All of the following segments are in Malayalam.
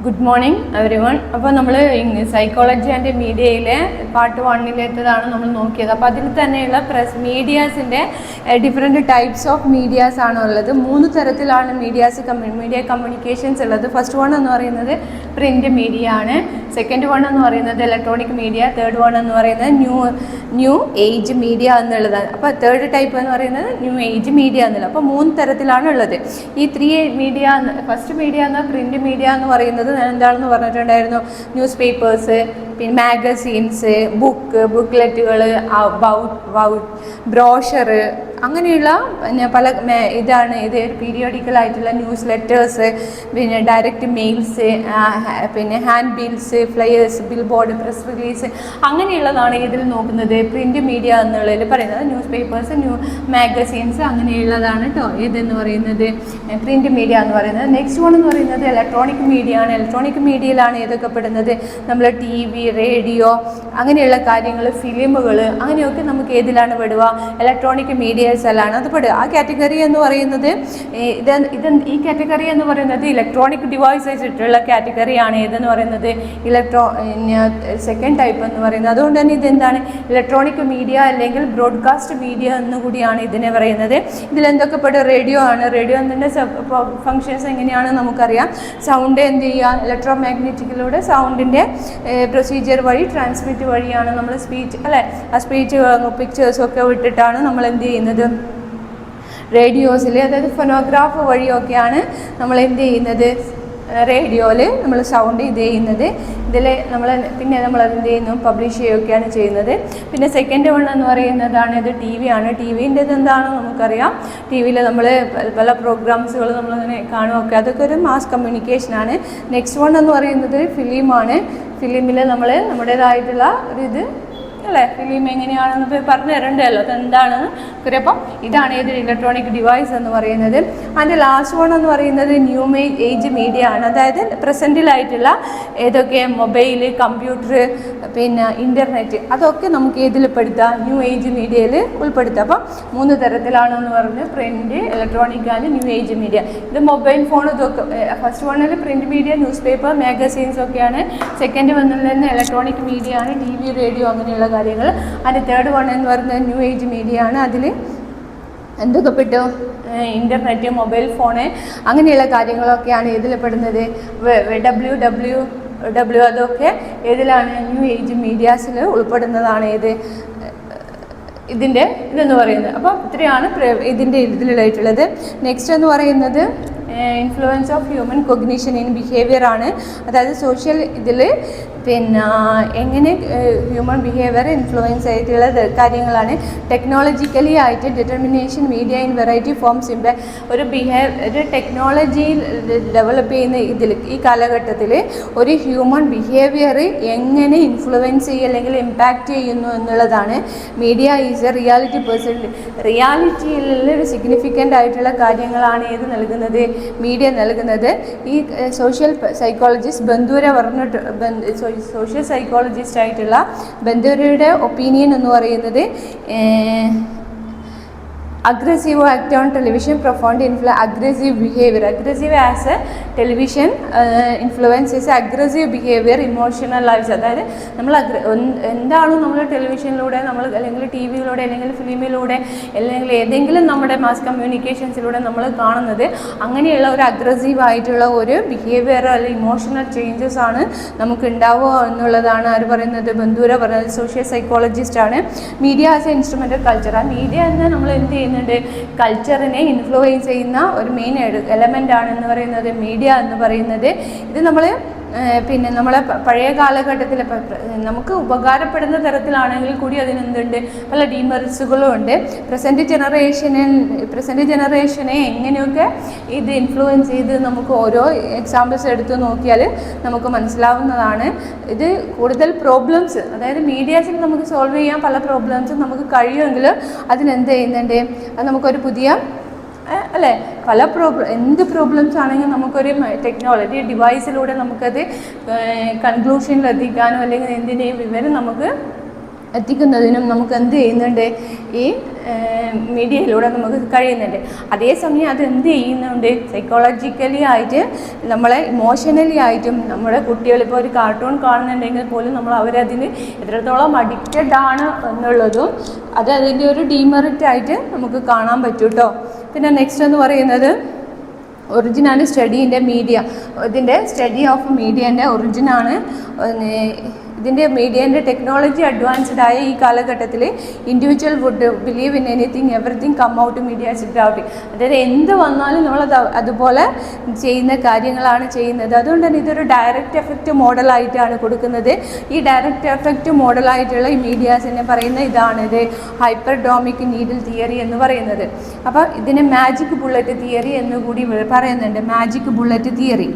Good morning every one. അപ്പോൾ നമ്മൾ സൈക്കോളജി ആൻഡ് മീഡിയയിലെ പാർട്ട് 1-ലേത്തതാണ് നമ്മൾ നോക്കിയത്. അപ്പോൾ അതിൽ തന്നെയുള്ള മീഡിയാസിൻ്റെ ഡിഫറെൻറ്റ് ടൈപ്സ് ഓഫ് മീഡിയാസ് ആണ് ഉള്ളത്. 3 തരത്തിലാണ് മീഡിയ കമ്മ്യൂണിക്കേഷൻസ് ഉള്ളത്. ഫസ്റ്റ് വൺ എന്ന് പറയുന്നത് പ്രിൻ്റ് മീഡിയ ആണ്. സെക്കൻഡ് വൺ എന്ന് പറയുന്നത് ഇലക്ട്രോണിക് മീഡിയ. തേർഡ് വൺ എന്ന് പറയുന്നത് ന്യൂ ഏജ് മീഡിയ എന്നുള്ളതാണ്. അപ്പോൾ തേർഡ് ടൈപ്പ് എന്ന് പറയുന്നത് ന്യൂ ഏജ് മീഡിയ എന്നുള്ളത്. അപ്പോൾ 3 തരത്തിലാണ് ഉള്ളത്. ഈ 3 മീഡിയ, ഫസ്റ്റ് മീഡിയ എന്ന പ്രിൻ്റ് മീഡിയ എന്ന് പറയുന്നത് എന്താണെന്ന് പറഞ്ഞിട്ടുണ്ടായിരുന്നു. ന്യൂസ് പേപ്പേഴ്സ്, പിന്നെ മാഗസീൻസ്, ബുക്ക്ലെറ്റുകൾ, ബ്രോഷർ, അങ്ങനെയുള്ള പിന്നെ ഇതാണ് ഇത് പീരിയോഡിക്കലായിട്ടുള്ള ന്യൂസ് ലെറ്റേഴ്സ്, പിന്നെ ഡയറക്റ്റ് മെയിൽസ്, പിന്നെ handbills, flyers, billboard, press release, അങ്ങനെയുള്ളതാണ് ഇതിൽ നോക്കുന്നത് പ്രിൻ്റ് മീഡിയ എന്നുള്ളതിൽ പറയുന്നത്. ന്യൂസ് പേപ്പേഴ്സ്, മാഗസീൻസ്, അങ്ങനെയുള്ളതാണ് കേട്ടോ ഇതെന്ന് പറയുന്നത് പ്രിൻ്റ് മീഡിയ എന്ന് പറയുന്നത്. നെക്സ്റ്റ് വൺ എന്ന് പറയുന്നത് ഇലക്ട്രോണിക് മീഡിയ ആണ്. ഇലക്ട്രോണിക് മീഡിയയിലാണ് ഏതൊക്കെ പെടുന്നത്? നമ്മൾ TV, റേഡിയോ, അങ്ങനെയുള്ള കാര്യങ്ങൾ, ഫിലിമുകൾ, അങ്ങനെയൊക്കെ നമുക്ക് ഏതിലാണ് പെടുക? ഇലക്ട്രോണിക് മീഡിയസിലാണ് അത് പെടുക. ആ കാറ്റഗറി എന്ന് പറയുന്നത് ഈ കാറ്റഗറി എന്ന് പറയുന്നത് ഇലക്ട്രോണിക് ഡിവൈസസ് ഇട്ടുള്ള കാറ്റഗറിയാണ്. ഏതെന്ന് പറയുന്നത് സെക്കൻഡ് ടൈപ്പ് എന്ന് പറയുന്നത്. അതുകൊണ്ട് തന്നെ ഇതെന്താണ്? ഇലക്ട്രോണിക് മീഡിയ അല്ലെങ്കിൽ ബ്രോഡ്കാസ്റ്റ് മീഡിയ എന്നുകൂടിയാണ് ഇതിനെ പറയുന്നത്. ഇതിലെന്തൊക്കെ പെടും? റേഡിയോ ആണ്. റേഡിയോ എന്നതിൻ്റെ ഫങ്ഷൻസ് എങ്ങനെയാണെന്ന് നമുക്കറിയാം. സൗണ്ട് എന്ത് ചെയ്യുക? ഇലക്ട്രോ മാഗ്നറ്റിക്കിലൂടെ സൗണ്ടിൻ്റെ പ്രൊസീജിയർ വഴി, ട്രാൻസ്മിറ്റ് വഴിയാണ് നമ്മൾ സ്പീച്ച്, അല്ലേ? ആ സ്പീച്ച് പിക്ചേഴ്സൊക്കെ വിട്ടിട്ടാണ് നമ്മൾ എന്ത് ചെയ്യുന്നത്? റേഡിയോസിൽ, അതായത് ഫോണോഗ്രാഫ് വഴിയൊക്കെയാണ് നമ്മൾ എന്ത് ചെയ്യുന്നത്? റേഡിയോയിൽ നമ്മൾ സൗണ്ട് ഇത് ചെയ്യുന്നത്. ഇതിൽ നമ്മൾ എന്ത് ചെയ്യുന്നു? പബ്ലിഷ് ചെയ്യുകയൊക്കെയാണ് ചെയ്യുന്നത്. പിന്നെ സെക്കൻഡ് വൺ എന്ന് പറയുന്നതാണ് ഇത് TV ആണ്. TVൻ്റെത് എന്താണെന്ന് നമുക്കറിയാം. TV-യിൽ നമ്മൾ പല പ്രോഗ്രാംസുകൾ നമ്മളിങ്ങനെ കാണുമൊക്കെ, അതൊക്കെ ഒരു മാസ് കമ്മ്യൂണിക്കേഷനാണ്. നെക്സ്റ്റ് വൺ എന്ന് പറയുന്നത് ഫിലിമാണ്. ഫിലിമിൽ നമ്മൾ നമ്മുടേതായിട്ടുള്ള ഒരിത്, അല്ലേ? ഫിലിം എങ്ങനെയാണെന്ന് പറഞ്ഞു തരണ്ടല്ലോ, അതെന്താണെന്ന്. അപ്പം ഇതാണ് ഏത് ഇലക്ട്രോണിക് ഡിവൈസ് എന്ന് പറയുന്നത്. അതിൻ്റെ ലാസ്റ്റ് വൺ എന്ന് പറയുന്നത് ന്യൂ ഏജ് മീഡിയ ആണ്. അതായത് പ്രസൻറ്റിലായിട്ടുള്ള ഏതൊക്കെ മൊബൈൽ, കമ്പ്യൂട്ടർ, പിന്നെ ഇൻ്റർനെറ്റ്, അതൊക്കെ നമുക്ക് ഏതിൽ പെടുത്താം? ന്യൂ ഏജ് മീഡിയയിൽ ഉൾപ്പെടുത്താം. അപ്പം 3 തരത്തിലാണെന്ന് പറഞ്ഞ് print, electronic and new age media. ഇത് മൊബൈൽ ഫോൺ, ഇതൊക്കെ ഫസ്റ്റ് വണ്ണിൽ print media, news paper, magazines ഒക്കെയാണ്. സെക്കൻഡ് വണ്ണിൽ തന്നെ ഇലക്ട്രോണിക് മീഡിയ ആണ്, TV, റേഡിയോ, അങ്ങനെയുള്ള കാര്യങ്ങൾ. അതിൻ്റെ തേർഡ് വൺ എന്ന് പറയുന്നത് ന്യൂ ഏജ് മീഡിയ ആണ്. അതിൽ എന്തൊക്കെ പെട്ടു? ഇൻ്റർനെറ്റ്, മൊബൈൽ ഫോണ്, അങ്ങനെയുള്ള കാര്യങ്ങളൊക്കെയാണ് ഇതിൽ പെടുന്നത്. WWW, അതൊക്കെ ഏതിലാണ്? ന്യൂ ഏജ് മീഡിയാസിൽ ഉൾപ്പെടുന്നതാണ്. ഇതെന്ന് പറയുന്നത്. അപ്പോൾ ഇത്രയാണ് ഇതിലായിട്ടുള്ളത്. നെക്സ്റ്റ് എന്ന് പറയുന്നത് influence of human cognition in behaviour ആണ്. അതായത് സോഷ്യൽ ഇതിൽ പിന്നെ എങ്ങനെ ഹ്യൂമൻ ബിഹേവിയർ ഇൻഫ്ലുവൻസ് ആയിട്ടുള്ള കാര്യങ്ങളാണ്. ടെക്നോളജിക്കലി ആയിട്ട് determination media in variety forms ഒരു ടെക്നോളജിയിൽ ഡെവലപ്പ് ചെയ്യുന്ന ഈ കാലഘട്ടത്തിൽ ഒരു ഹ്യൂമൻ ബിഹേവിയർ എങ്ങനെ ഇൻഫ്ലുവൻസ് ചെയ്യുക അല്ലെങ്കിൽ ഇമ്പാക്റ്റ് ചെയ്യുന്നു എന്നുള്ളതാണ്. മീഡിയ ഈസ് എ റിയാലിറ്റി റിയാലിറ്റിയിൽ ഒരു സിഗ്നിഫിക്കൻ്റ് ആയിട്ടുള്ള കാര്യങ്ങളാണ് ഏത് നൽകുന്നത്? മീഡിയ നൽകുന്നത്. ഈ സോഷ്യൽ സൈക്കോളജിസ്റ്റ് ബന്ധൂര പറഞ്ഞിട്ട്, സോഷ്യൽ സൈക്കോളജിസ്റ്റ് ആയിട്ടുള്ള ബന്ധൂരയുടെ ഒപ്പീനിയൻ എന്ന് പറയുന്നത് aggressive act on television profound aggressive behavior. Aggressive as a television influences aggressive behavior, emotional lives. അതായത് നമ്മൾ എന്താണോ നമ്മൾ ടെലിവിഷനിലൂടെ, നമ്മൾ അല്ലെങ്കിൽ TV-യിലൂടെ, അല്ലെങ്കിൽ ഫിലിമിലൂടെ, അല്ലെങ്കിൽ ഏതെങ്കിലും നമ്മുടെ മാസ് കമ്മ്യൂണിക്കേഷൻസിലൂടെ നമ്മൾ കാണുന്നത്, അങ്ങനെയുള്ള ഒരു അഗ്രസീവ് ആയിട്ടുള്ള ഒരു ബിഹേവിയർ അല്ലെങ്കിൽ ഇമോഷണൽ ചേഞ്ചസ് ആണ് നമുക്ക് ഉണ്ടാവുക എന്നുള്ളതാണ് ആര് പറയുന്നത്? ബന്ധൂര പറയുന്നത്. സോഷ്യൽ സൈക്കോളജിസ്റ്റ് ആണ്. Media as A instrument of culture. ആ മീഡിയ എന്ന് നമ്മൾ എന്ത് ചെയ്യുന്നുണ്ട്? കൾച്ചറിനെ ഇൻഫ്ലുവൻസ് ചെയ്യുന്ന ഒരു മെയിൻ എലമെൻ്റ് ആണെന്ന് പറയുന്നത് മീഡിയ എന്ന് പറയുന്നത്. ഇത് നമ്മൾ പിന്നെ നമ്മളെ പഴയ കാലഘട്ടത്തിൽ നമുക്ക് ഉപകാരപ്പെടുന്ന തരത്തിലാണെങ്കിൽ കൂടി അതിനെന്തുണ്ട്? പല ഡീമെറിറ്റ്സുകളും ഉണ്ട്. പ്രസൻറ്റ് ജനറേഷനെ എങ്ങനെയൊക്കെ ഇത് ഇൻഫ്ലുവൻസ് ചെയ്ത് നമുക്ക് ഓരോ എക്സാമ്പിൾസ് എടുത്ത് നോക്കിയാൽ നമുക്ക് മനസ്സിലാവുന്നതാണ്. ഇത് കൂടുതൽ പ്രോബ്ലംസ്, അതായത് മീഡിയാസിൽ നമുക്ക് സോൾവ് ചെയ്യാൻ പല പ്രോബ്ലംസും നമുക്ക് കഴിയുമെങ്കിൽ അതിനെന്ത് ചെയ്യുന്നുണ്ട്? അത് നമുക്കൊരു പുതിയ, അല്ലേ, പല എന്ത് പ്രോബ്ലംസ് ആണെങ്കിലും നമുക്കൊരു ടെക്നോളജി ഡിവൈസിലൂടെ നമുക്കത് കൺക്ലൂഷനിലെത്തിക്കാനോ അല്ലെങ്കിൽ എന്തിനേയും വിവരം നമുക്ക് എത്തിക്കുന്നതിനും നമുക്ക് എന്ത് ചെയ്യുന്നുണ്ട്, ഈ മീഡിയയിലൂടെ നമുക്ക് കഴിയുന്നുണ്ട്. അതേസമയം അത് എന്ത് ചെയ്യുന്നുണ്ട്, സൈക്കോളജിക്കലി ആയിട്ട് നമ്മളെ ഇമോഷണലി ആയിട്ടും നമ്മുടെ കുട്ടികളിപ്പോൾ ഒരു കാർട്ടൂൺ കാണുന്നുണ്ടെങ്കിൽ പോലും നമ്മൾ അവരതിന് എത്രത്തോളം അഡിക്റ്റഡ് ആണ് എന്നുള്ളതും അത് അതിൻ്റെ ഒരു ഡീമെറിറ്റ് ആയിട്ട് നമുക്ക് കാണാൻ പറ്റും കേട്ടോ. പിന്നെ നെക്സ്റ്റ് എന്ന് പറയുന്നത് ഒറിജിനാണ് സ്റ്റഡീൻ്റെ മീഡിയ. ഇതിൻ്റെ സ്റ്റഡി ഓഫ് മീഡിയൻ്റെ ഒറിജിനാണ്. ഇതിൻ്റെ മീഡിയൻ്റെ ടെക്നോളജി അഡ്വാൻസ്ഡ് ആയ ഈ കാലഘട്ടത്തിൽ individual would believe in anything everything come out media out. അതായത് എന്ത് വന്നാലും നമ്മളത് അതുപോലെ ചെയ്യുന്ന കാര്യങ്ങളാണ് ചെയ്യുന്നത്. അതുകൊണ്ട് തന്നെ ഇതൊരു ഡയറക്റ്റ് എഫക്റ്റ് മോഡലായിട്ടാണ് കൊടുക്കുന്നത്. ഈ ഡയറക്റ്റ് എഫക്റ്റ് മോഡലായിട്ടുള്ള ഈ മീഡിയാസിനെ പറയുന്ന ഇതാണിത് ഹൈപ്പർഡോമിക് നീഡിൽ തിയറി എന്ന് പറയുന്നത്. അപ്പോൾ ഇതിനെ മാജിക് ബുള്ളറ്റ് തിയറി എന്ന് കൂടി പറയുന്നുണ്ട്. Magic bullet theory.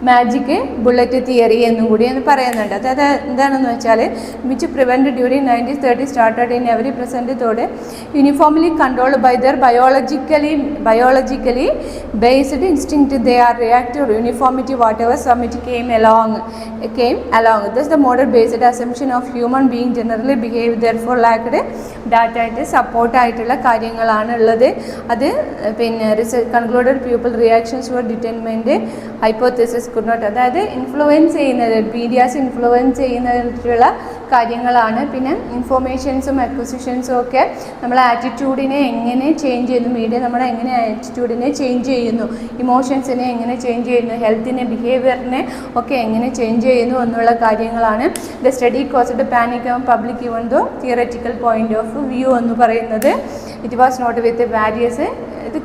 Magic bullet theory എന്നും കൂടി എന്ന് പറയുന്നുണ്ട്. അതായത് എന്താണെന്ന് വെച്ചാൽ which prevent during 1930 started in every present thought uniformly controlled by their biologically based instinct. They are react to uniformity whatever summit came along. Thus the model based assumption of human being generally behave therefore lacked data ആയിട്ട് സപ്പോർട്ട് ആയിട്ടുള്ള കാര്യങ്ങളാണ് ഉള്ളത്. അത് പിന്നെ concluded people reactions for determined hypothesis could not. അതായത് ഇൻഫ്ലുവൻസ് ചെയ്യുന്നത് മീഡിയാസ് ഇൻഫ്ലുവൻസ് ചെയ്യുന്നതിലുള്ള കാര്യങ്ങളാണ്. പിന്നെ ഇൻഫോർമേഷൻസും അക്വിസിഷൻസും ഒക്കെ നമ്മളെ ആറ്റിറ്റ്യൂഡിനെ എങ്ങനെ ചേഞ്ച് ചെയ്യുന്നു, മീഡിയ നമ്മളെ എങ്ങനെ ആറ്റിറ്റ്യൂഡിനെ ചേഞ്ച് ചെയ്യുന്നു, ഇമോഷൻസിനെ എങ്ങനെ ചേഞ്ച് ചെയ്യുന്നു, ഹെൽത്തിനെ ബിഹേവിയറിനെ ഒക്കെ എങ്ങനെ ചേഞ്ച് ചെയ്യുന്നു എന്നുള്ള കാര്യങ്ങളാണ്. The study caused panic public even though theoretical point of view എന്ന് പറയുന്നത്. It was not with various. ഇത്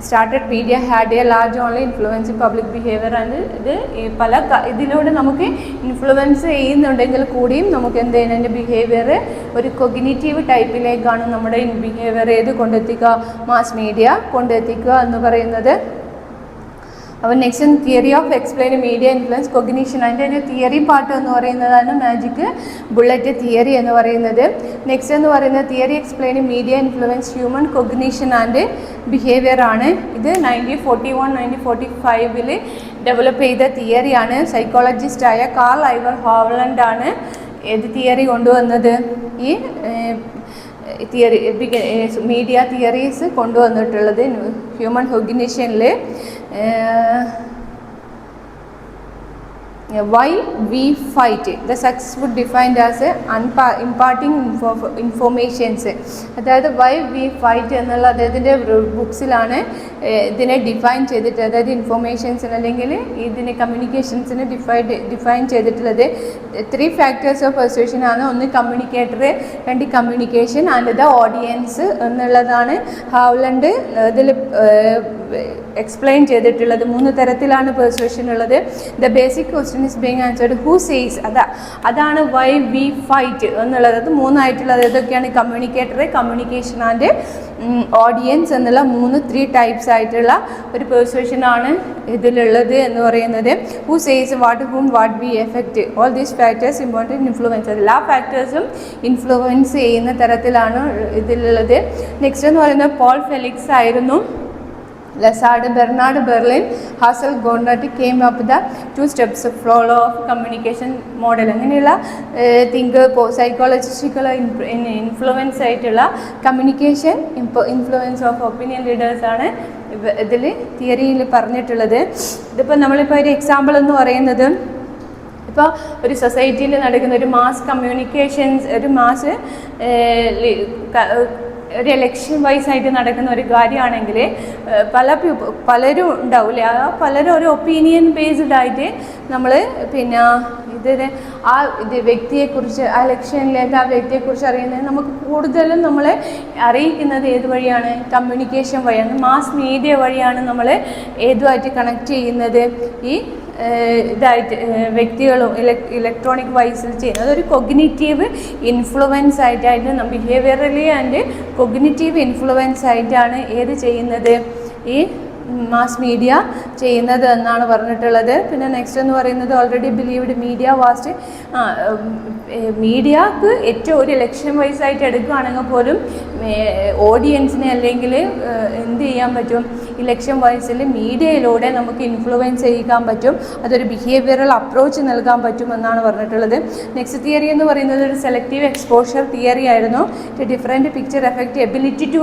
started media had a large only influence public behaviour. And ഇത് പല ഇതിലൂടെ നമുക്ക് ഇൻഫ്ലുവൻസ് ചെയ്യുന്നുണ്ടെങ്കിൽ കൂടിയും നമുക്ക് എന്ത് ചെയ്യുന്നത്, എൻ്റെ ബിഹേവിയർ ഒരു കൊഗ്നിറ്റീവ് ടൈപ്പിലേക്കാണ് നമ്മുടെ ബിഹേവിയർ ഏത് കൊണ്ടെത്തിക്കുക, മാസ് മീഡിയ കൊണ്ടെത്തിക്കുക എന്ന് പറയുന്നത്. അപ്പോൾ next theory of explain media influence cognition. അതിൻ്റെ ഒരു തിയറി പാർട്ട് എന്ന് പറയുന്നതാണ് മാജിക് ബുള്ളറ്റ് തിയറി എന്ന് പറയുന്നത്. നെക്സ്റ്റ് എന്ന് പറയുന്നത് theory explain media influence human cognition and behaviour ആണ്. ഇത് 1945 ഡെവലപ്പ് ചെയ്ത തിയറിയാണ്. സൈക്കോളജിസ്റ്റായ കാർൽ ഐവർ ഹോവ്ലൻഡ് ആണ് ഏത് തിയറി കൊണ്ടുവന്നത്, ഈ തിയറി മീഡിയ തിയറീസ് കൊണ്ടുവന്നിട്ടുള്ളത്. ഹ്യൂമൻ കൊഗ്നിഷനിൽ why we fight, the sex would defined as imparting informations. അതായത് why we fight എന്നുള്ള അദ്ദേഹത്തിൻ്റെ ബുക്സിലാണ് ഇതിനെ ഡിഫൈൻ ചെയ്തിട്ട്, അതായത് ഇൻഫോർമേഷൻസിന് അല്ലെങ്കിൽ ഇതിനെ കമ്മ്യൂണിക്കേഷൻസിന് ഡിഫൈൻ ചെയ്തിട്ടുള്ളത് 3 factors of persuasion ആണ്. ഒന്ന് communicator, 2 communication and the audience എന്നുള്ളതാണ് ഹോവ്ലൻഡ് ഇതിൽ എക്സ്പ്ലെയിൻ ചെയ്തിട്ടുള്ളത്. 3 തരത്തിലാണ് പെർsuasion ഉള്ളത്. The basic question is being answered who says, അതാണ് വൈ വി ഫൈറ്റ് എന്നുള്ളത്. അത് 3 ആയിട്ടുള്ളത് ഏതൊക്കെയാണ്, കമ്മ്യൂണിക്കേറ്റർ, കമ്മ്യൂണിക്കേഷൻ ആൻഡ് ഓഡിയൻസ് എന്നുള്ള 3 ടൈപ്സ് ആയിട്ടുള്ള ഒരു പെർsuasion ആണ് ഇതിലുള്ളത് എന്ന് പറയുന്നത്. Who says, what, whom, what, we, effect, all these factors important influence. എല്ലാ ഫാക്ടേഴ്സും ഇൻഫ്ലുവൻസ് ചെയ്യുന്ന തരത്തിലാണ് ഇതിലുള്ളത്. നെക്സ്റ്റ് എന്ന് പറയുന്നത് പോൾ ഫെലിക്സ് ആയിരുന്നു. Lazard, Bernard Berlin, Hazel Gaudet came up the 2 steps flow of communication model. അങ്ങനെയുള്ള സൈക്കോളജിസ്റ്റിക്കൽ ഇൻഫ്ലുവൻസ് ആയിട്ടുള്ള കമ്മ്യൂണിക്കേഷൻ ഇൻഫ്ലുവൻസ് ഓഫ് ഒപ്പീനിയൻ ലീഡേഴ്സാണ് ഇതിൽ തിയറിയിൽ പറഞ്ഞിട്ടുള്ളത്. ഇതിപ്പോൾ നമ്മളിപ്പോൾ ഒരു എക്സാമ്പിൾ എന്ന് പറയുന്നത്, ഇപ്പോൾ ഒരു സൊസൈറ്റിയിൽ നടക്കുന്ന ഒരു മാസ് കമ്മ്യൂണിക്കേഷൻസ്, ഒരു മാസ് ഒരു എലക്ഷൻ വൈസ് ആയിട്ട് നടക്കുന്ന ഒരു കാര്യമാണെങ്കിൽ പലരും ഉണ്ടാവില്ലേ, ആ പലരും ഒരു ഒപ്പീനിയൻ ബേസ്ഡ് ആയിട്ട് നമ്മൾ പിന്നെ ഇത് വ്യക്തിയെക്കുറിച്ച്, ആ ഇലക്ഷനിലേക്ക് ആ വ്യക്തിയെക്കുറിച്ച് അറിയുന്നത് നമുക്ക് കൂടുതലും നമ്മളെ അറിയിക്കുന്നത് ഏത് വഴിയാണ്, കമ്മ്യൂണിക്കേഷൻ വഴിയാണ്, മാസ് മീഡിയ വഴിയാണ് നമ്മൾ ഏതുമായിട്ട് കണക്ട് ചെയ്യുന്നത്. ഈ ഇതായിട്ട് വ്യക്തികളും ഇലക്ട്രോണിക് വൈസിൽ ചെയ്യുന്നത് അതൊരു കൊഗ്നിറ്റീവ് ഇൻഫ്ലുവൻസ് ആയിട്ടാണ്, ബിഹേവിയറലി ആൻഡ് കൊഗ്നിറ്റീവ് ഇൻഫ്ലുവൻസ് ആയിട്ടാണ് ഏത് ചെയ്യുന്നത്, ഈ മാസ് മീഡിയ ചെയ്യുന്നത് എന്നാണ് പറഞ്ഞിട്ടുള്ളത്. പിന്നെ നെക്സ്റ്റ് എന്ന് പറയുന്നത് ഓൾറെഡി ബിലീവ്ഡ് മീഡിയ വാസ്റ്റ്. മീഡിയക്ക് ഏറ്റവും ഒരു ലക്ഷ്യം വൈസായിട്ട് എടുക്കുകയാണെങ്കിൽ പോലും ഓഡിയൻസിനെ അല്ലെങ്കിൽ എന്ത് ചെയ്യാൻ പറ്റും, ഈ ലക്ഷ്യം വൈസിൽ മീഡിയയിലൂടെ നമുക്ക് ഇൻഫ്ലുവൻസ് ചെയ്യിക്കാൻ പറ്റും, അതൊരു ബിഹേവിയറൽ അപ്രോച്ച് നൽകാൻ പറ്റുമെന്നാണ് പറഞ്ഞിട്ടുള്ളത്. നെക്സ്റ്റ് തിയറി എന്ന് പറയുന്നത് ഒരു സെലക്റ്റീവ് എക്സ്പോഷർ തിയറി ആയിരുന്നു. Different picture effect ability to